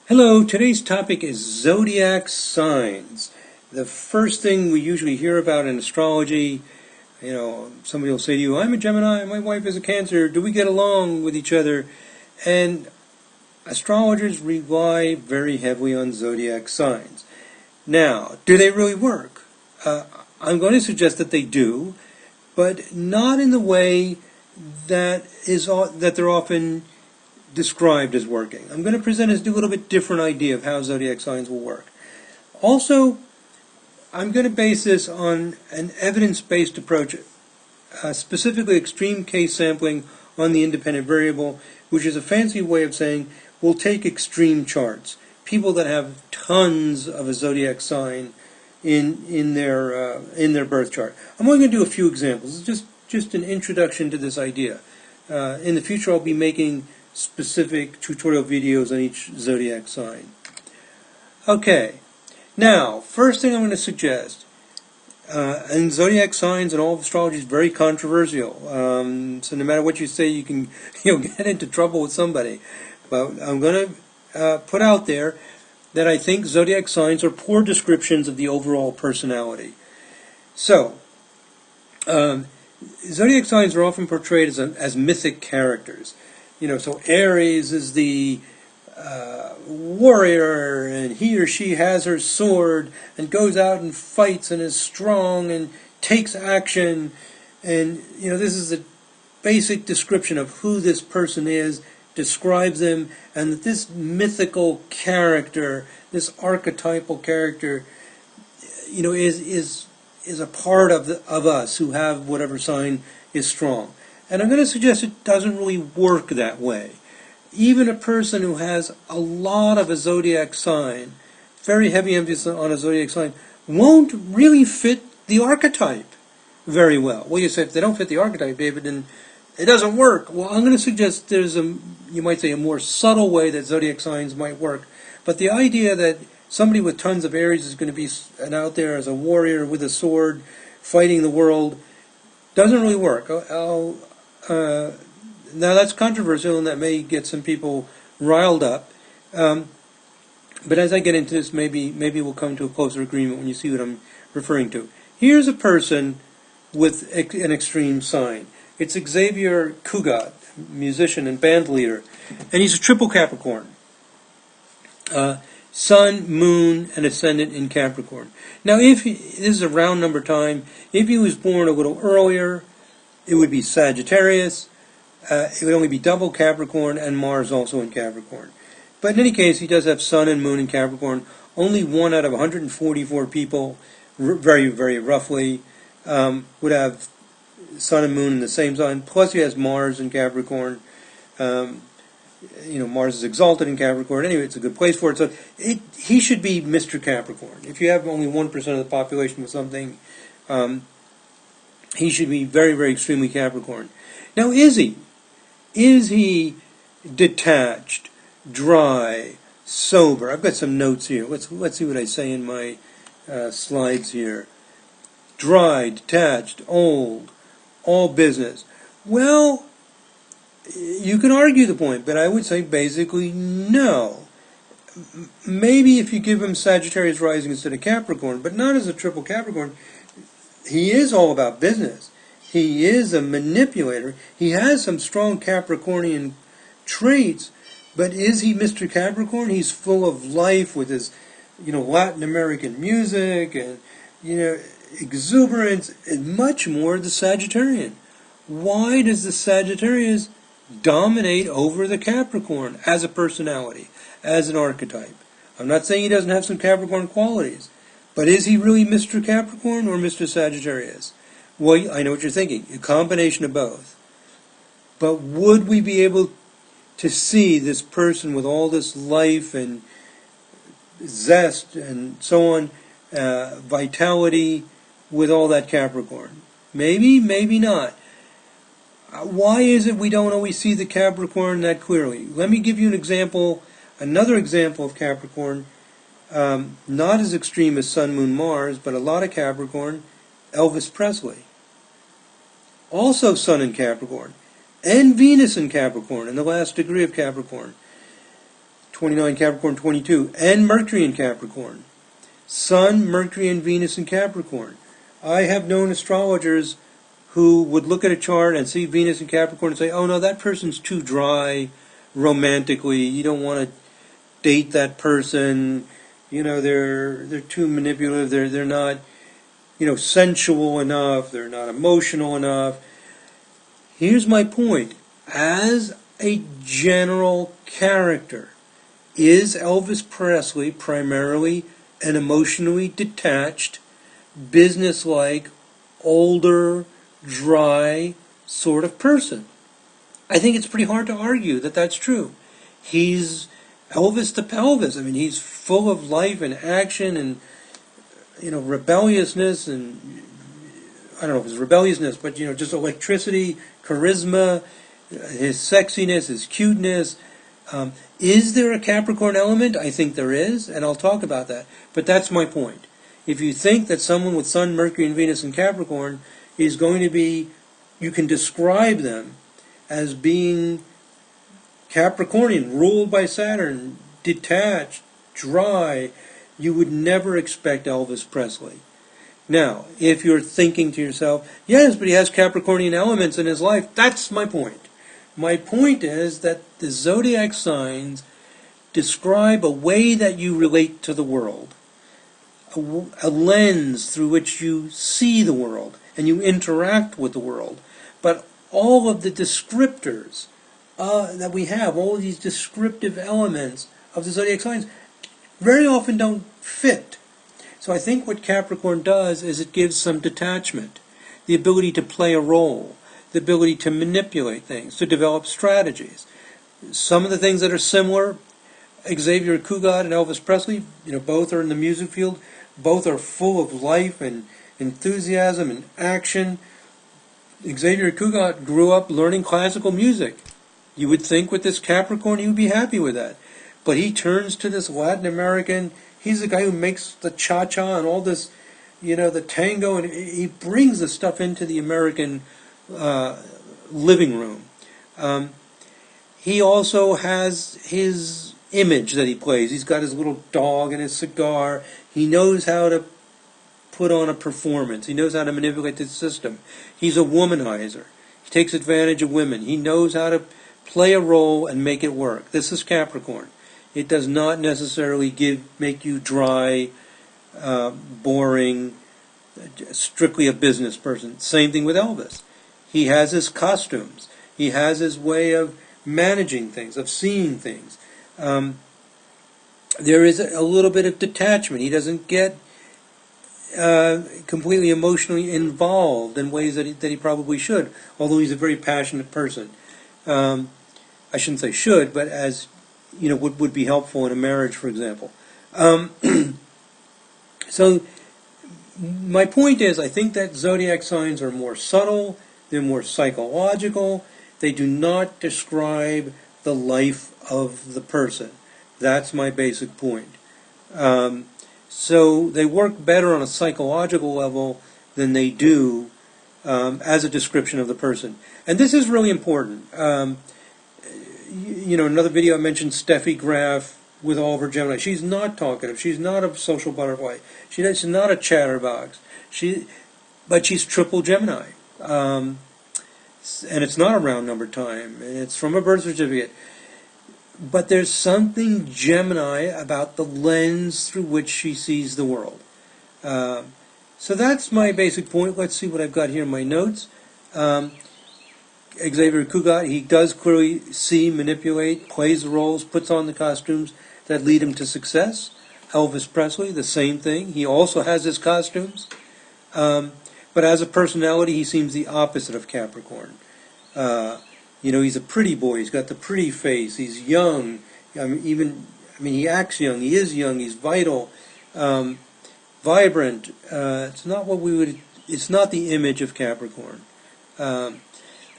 Hello, today's topic is zodiac signs. The first thing we usually hear about in astrology, somebody will say to you, I'm a Gemini, my wife is a Cancer, do we get along with each other? And astrologers rely very heavily on zodiac signs. Now, do they really work? I'm going to suggest that they do, but not in the way that they're often described as working. I'm going to present a little bit different idea of how zodiac signs will work. Also, I'm going to base this on an evidence-based approach, specifically extreme case sampling on the independent variable, which is a fancy way of saying we'll take extreme charts, people that have tons of a zodiac sign in their birth chart. I'm only going to do a few examples. It's just an introduction to this idea. In the future, I'll be making specific tutorial videos on each zodiac sign. Okay, now, first thing I'm going to suggest, and zodiac signs and all of astrology is very controversial. So no matter what you say, you can get into trouble with somebody. But I'm going to put out there that I think zodiac signs are poor descriptions of the overall personality. So, zodiac signs are often portrayed as mythic characters. So Aries is the warrior, and he or she has her sword and goes out and fights and is strong and takes action. And, this is a basic description of who this person is, describes them, and that this mythical character, this archetypal character, is a part of us who have whatever sign is strong. And I'm going to suggest it doesn't really work that way. Even a person who has a lot of a zodiac sign, very heavy emphasis on a zodiac sign, won't really fit the archetype very well. Well, you say, if they don't fit the archetype, David, then it doesn't work. Well, I'm going to suggest there's you might say, a more subtle way that zodiac signs might work. But the idea that somebody with tons of Aries is going to be out there as a warrior with a sword, fighting the world, doesn't really work. Now that's controversial, and that may get some people riled up. But as I get into this, maybe we'll come to a closer agreement when you see what I'm referring to. Here's a person with an extreme sign. It's Xavier Cugat, musician and band leader, and he's a triple Capricorn. Sun, Moon, and Ascendant in Capricorn. Now, this is a round number time. If he was born a little earlier, it would be Sagittarius. It would only be double Capricorn, and Mars also in Capricorn. But in any case, he does have Sun and Moon in Capricorn. Only 1 out of 144 people, very, very roughly, would have Sun and Moon in the same sign. Plus, he has Mars in Capricorn. Mars is exalted in Capricorn. Anyway, it's a good place for it. So he should be Mr. Capricorn. If you have only 1% of the population with something, he should be very, very extremely Capricorn. Now, is he? Is he detached, dry, sober? I've got some notes here. Let's see what I say in my slides here. Dry, detached, old, all business. Well, you can argue the point, but I would say basically no. Maybe if you give him Sagittarius rising instead of Capricorn, but not as a triple Capricorn. He is all about business. He is a manipulator. He has some strong Capricornian traits, but is he Mr. Capricorn? He's full of life with his, Latin American music and, exuberance, and much more the Sagittarian. Why does the Sagittarius dominate over the Capricorn as a personality, as an archetype? I'm not saying he doesn't have some Capricorn qualities, but is he really Mr. Capricorn or Mr. Sagittarius? Well, I know what you're thinking, a combination of both. But would we be able to see this person with all this life and zest and so on, vitality, with all that Capricorn? Maybe, maybe not. Why is it we don't always see the Capricorn that clearly? Let me give you an example, another example of Capricorn, not as extreme as Sun, Moon, Mars, but a lot of Capricorn, Elvis Presley. Also Sun in Capricorn, and Venus in Capricorn, in the last degree of Capricorn. 29 Capricorn 22, and Mercury in Capricorn. Sun, Mercury, and Venus in Capricorn. I have known astrologers who would look at a chart and see Venus in Capricorn and say, oh no, that person's too dry romantically. You don't want to date that person. You know, they're too manipulative. They're not, sensual enough. They're not emotional enough. Here's my point. As a general character, is Elvis Presley primarily an emotionally detached, businesslike, older, dry sort of person? I think it's pretty hard to argue that that's true. He's Elvis the pelvis. I mean, he's full of life and action and, rebelliousness and, I don't know if it's rebelliousness, but, just electricity, charisma, his sexiness, his cuteness. Is there a Capricorn element? I think there is, and I'll talk about that. But that's my point. If you think that someone with Sun, Mercury, and Venus in Capricorn is going to be, you can describe them as being Capricornian, ruled by Saturn, detached, dry, you would never expect Elvis Presley. Now, if you're thinking to yourself, yes, but he has Capricornian elements in his life, that's my point. My point is that the zodiac signs describe a way that you relate to the world, a lens through which you see the world and you interact with the world. But all of the descriptors that we have, all of these descriptive elements of the zodiac signs, very often don't fit. So I think what Capricorn does is it gives some detachment, the ability to play a role, the ability to manipulate things, to develop strategies. Some of the things that are similar, Xavier Cugat and Elvis Presley, both are in the music field, both are full of life and enthusiasm and action. Xavier Cugat grew up learning classical music. You would think with this Capricorn he would be happy with that. But he turns to this Latin American, he's the guy who makes the cha-cha and all this, the tango, and he brings the stuff into the American living room. He also has his image that he plays. He's got his little dog and his cigar. He knows how to put on a performance. He knows how to manipulate the system. He's a womanizer. He takes advantage of women. He knows how to play a role and make it work. This is Capricorn. It does not necessarily make you dry, boring, strictly a business person. Same thing with Elvis. He has his costumes. He has his way of managing things, of seeing things. There is a little bit of detachment. He doesn't get completely emotionally involved in ways that he probably should, although he's a very passionate person. I shouldn't say should, but as would be helpful in a marriage, for example. So my point is, I think that zodiac signs are more subtle, they're more psychological, they do not describe the life of the person. That's my basic point. So they work better on a psychological level than they do as a description of the person. And this is really important. Another video I mentioned Steffi Graf with all of her Gemini. She's not talkative. She's not a social butterfly. She's not a chatterbox. But she's triple Gemini. And it's not a round number time. It's from a birth certificate. But there's something Gemini about the lens through which she sees the world. So that's my basic point. Let's see what I've got here in my notes. Xavier Cugat, he does clearly see, manipulate, plays the roles, puts on the costumes that lead him to success. Elvis Presley, the same thing. He also has his costumes. But as a personality, he seems the opposite of Capricorn. He's a pretty boy. He's got the pretty face. He's young. He acts young. He is young. He's vital, vibrant. It's not the image of Capricorn.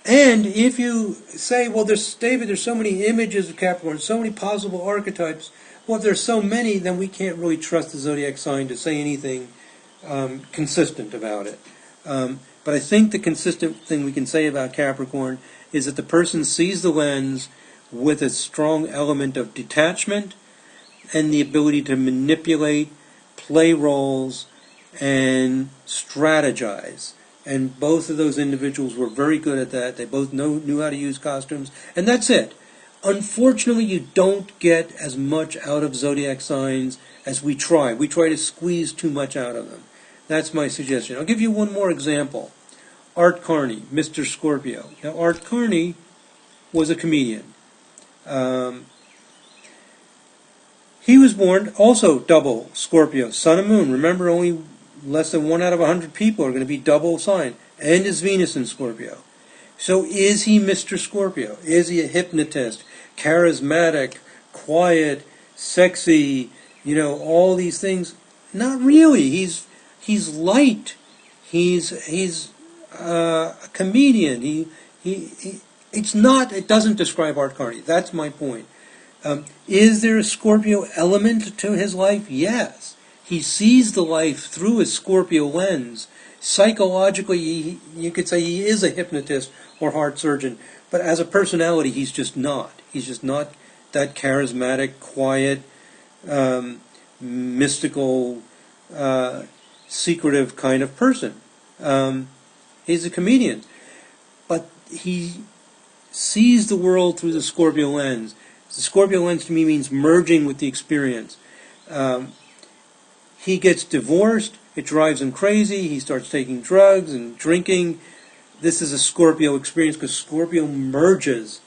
And if you say, well, there's so many images of Capricorn, so many possible archetypes. Well, if there's so many, then we can't really trust the zodiac sign to say anything consistent about it. But I think the consistent thing we can say about Capricorn is that the person sees the lens with a strong element of detachment and the ability to manipulate, play roles, and strategize. And both of those individuals were very good at that. They both knew how to use costumes, and that's it. Unfortunately, you don't get as much out of zodiac signs as we try. We try to squeeze too much out of them. That's my suggestion. I'll give you one more example. Art Carney, Mr. Scorpio. Now, Art Carney was a comedian. He was born also double Scorpio, Sun and Moon. Remember, only less than 1 out of 100 people are going to be double sign. And his Venus in Scorpio. So is he Mr. Scorpio? Is he a hypnotist, charismatic, quiet, sexy, all these things? Not really. He's light. He's a comedian. It's not. It doesn't describe Art Carney. That's my point. Is there a Scorpio element to his life? Yes. He sees the life through a Scorpio lens. Psychologically, you could say he is a hypnotist or heart surgeon, but as a personality, he's just not. He's just not that charismatic, quiet, mystical, secretive kind of person. He's a comedian, but he sees the world through the Scorpio lens. The Scorpio lens to me means merging with the experience. He gets divorced. It drives him crazy. He starts taking drugs and drinking. This is a Scorpio experience because Scorpio merges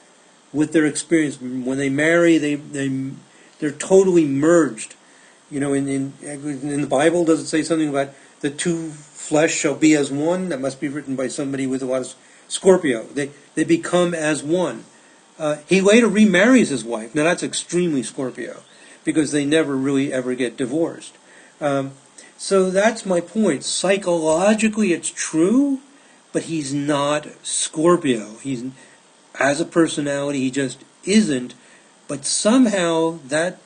with their experience. When they marry, they're totally merged. In the Bible, does it say something about the two flesh shall be as one? That must be written by somebody with a lot of Scorpio. They become as one. He later remarries his wife. Now that's extremely Scorpio because they never really ever get divorced. So that's my point. Psychologically, it's true, but he's not Scorpio. He's, as a personality, he just isn't. But somehow that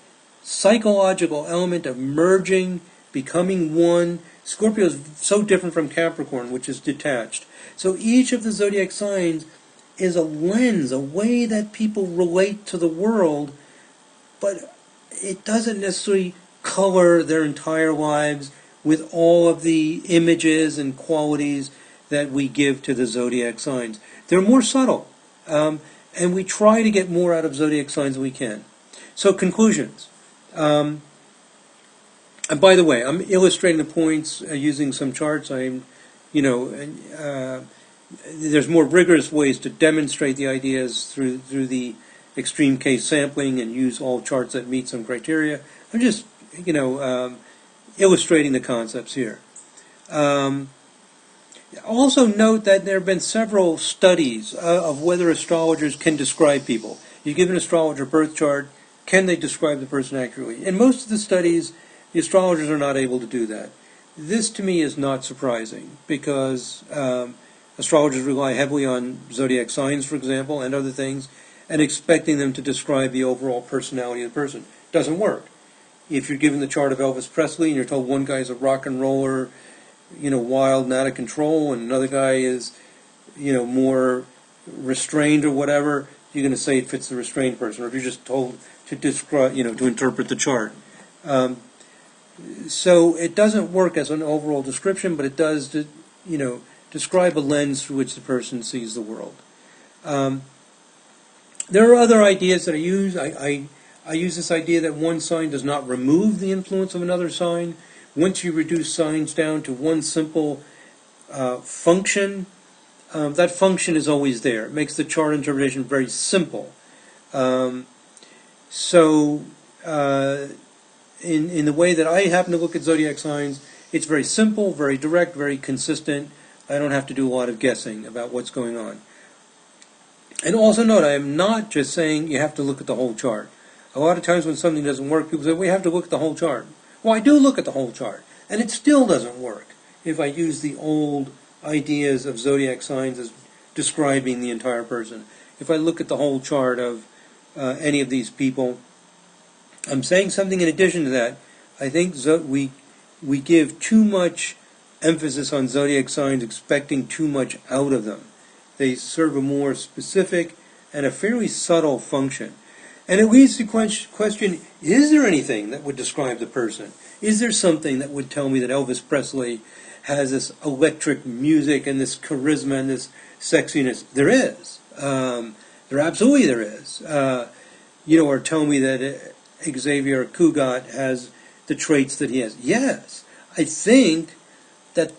psychological element of merging, becoming one, Scorpio is so different from Capricorn, which is detached. So each of the zodiac signs is a lens, a way that people relate to the world, but it doesn't necessarily color their entire lives with all of the images and qualities that we give to the zodiac signs. They're more subtle, and we try to get more out of zodiac signs than we can. So conclusions. And by the way, I'm illustrating the points using some charts. There's more rigorous ways to demonstrate the ideas through the extreme case sampling and use all charts that meet some criteria. I'm just illustrating the concepts here. Also note that there have been several studies of whether astrologers can describe people. You give an astrologer a birth chart, can they describe the person accurately? In most of the studies, the astrologers are not able to do that. This to me is not surprising because astrologers rely heavily on zodiac signs, for example, and other things, and expecting them to describe the overall personality of the person. Doesn't work. If you're given the chart of Elvis Presley and you're told one guy is a rock and roller, wild and out of control, and another guy is, more restrained or whatever, you're going to say it fits the restrained person. Or if you're just told to describe, to interpret the chart. So it doesn't work as an overall description, but it does, describe a lens through which the person sees the world. There are other ideas that I use. I use this idea that one sign does not remove the influence of another sign. Once you reduce signs down to one simple function, that function is always there. It makes the chart interpretation very simple. In the way that I happen to look at zodiac signs, it's very simple, very direct, very consistent. I don't have to do a lot of guessing about what's going on. And also note, I am not just saying you have to look at the whole chart. A lot of times when something doesn't work, people say, we have to look at the whole chart. Well, I do look at the whole chart, and it still doesn't work if I use the old ideas of zodiac signs as describing the entire person. If I look at the whole chart of any of these people, I'm saying something in addition to that. I think we give too much emphasis on zodiac signs, expecting too much out of them. They serve a more specific and a fairly subtle function. And it leads to the question, is there anything that would describe the person? Is there something that would tell me that Elvis Presley has this electric music and this charisma and this sexiness? There is. Absolutely there is. Or tell me that Xavier Cugat has the traits that he has. Yes. I think that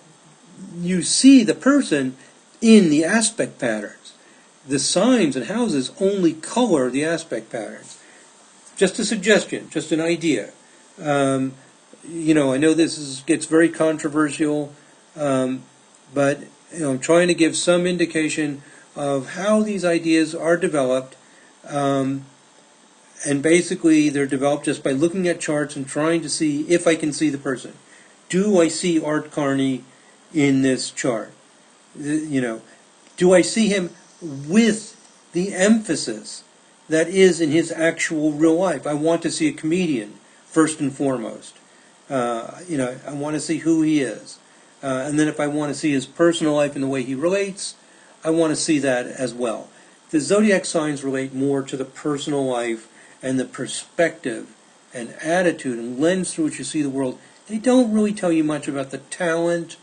you see the person in the aspect patterns. The signs and houses only color the aspect patterns. Just a suggestion, just an idea. I know this gets very controversial, but I'm trying to give some indication of how these ideas are developed, and basically they're developed just by looking at charts and trying to see if I can see the person. Do I see Art Carney in this chart? Do I see him with the emphasis that is in his actual real life? I want to see a comedian, first and foremost. I want to see who he is. And then if I want to see his personal life and the way he relates, I want to see that as well. The zodiac signs relate more to the personal life and the perspective and attitude and lens through which you see the world. They don't really tell you much about the talent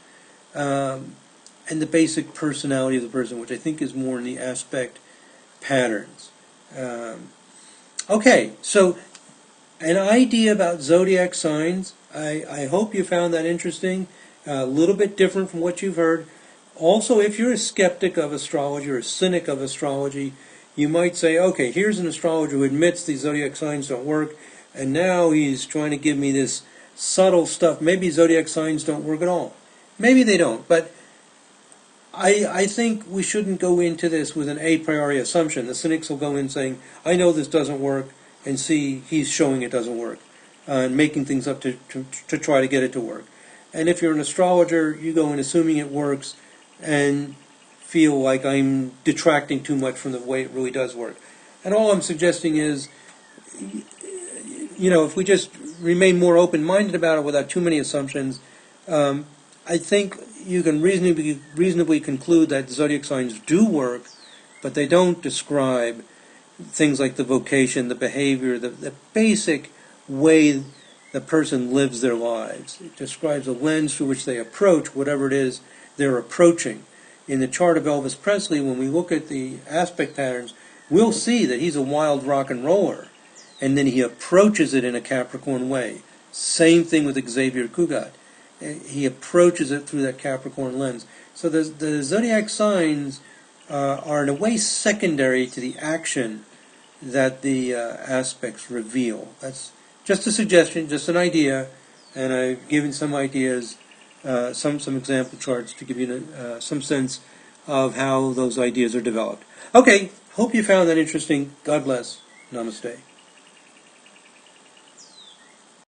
and the basic personality of the person, which I think is more in the aspect patterns. Okay, so an idea about zodiac signs. I hope you found that interesting, a little bit different from what you've heard. Also, if you're a skeptic of astrology or a cynic of astrology, you might say, okay, here's an astrologer who admits these zodiac signs don't work, and now he's trying to give me this subtle stuff. Maybe zodiac signs don't work at all. Maybe they don't, but I think we shouldn't go into this with an a priori assumption. The cynics will go in saying, I know this doesn't work, and see he's showing it doesn't work, and making things up to try to get it to work. And if you're an astrologer, you go in assuming it works and feel like I'm detracting too much from the way it really does work. And all I'm suggesting is, if we just remain more open-minded about it without too many assumptions, I think you can reasonably conclude that zodiac signs do work, but they don't describe things like the vocation, the behavior, the basic way the person lives their lives. It describes a lens through which they approach whatever it is they're approaching. In the chart of Elvis Presley, when we look at the aspect patterns, we'll see that he's a wild rock and roller, and then he approaches it in a Capricorn way. Same thing with Xavier Cugat. He approaches it through that Capricorn lens. So the zodiac signs are in a way secondary to the action that the aspects reveal. That's just a suggestion, just an idea, and I've given some ideas, some example charts to give you some sense of how those ideas are developed. Okay, hope you found that interesting. God bless. Namaste.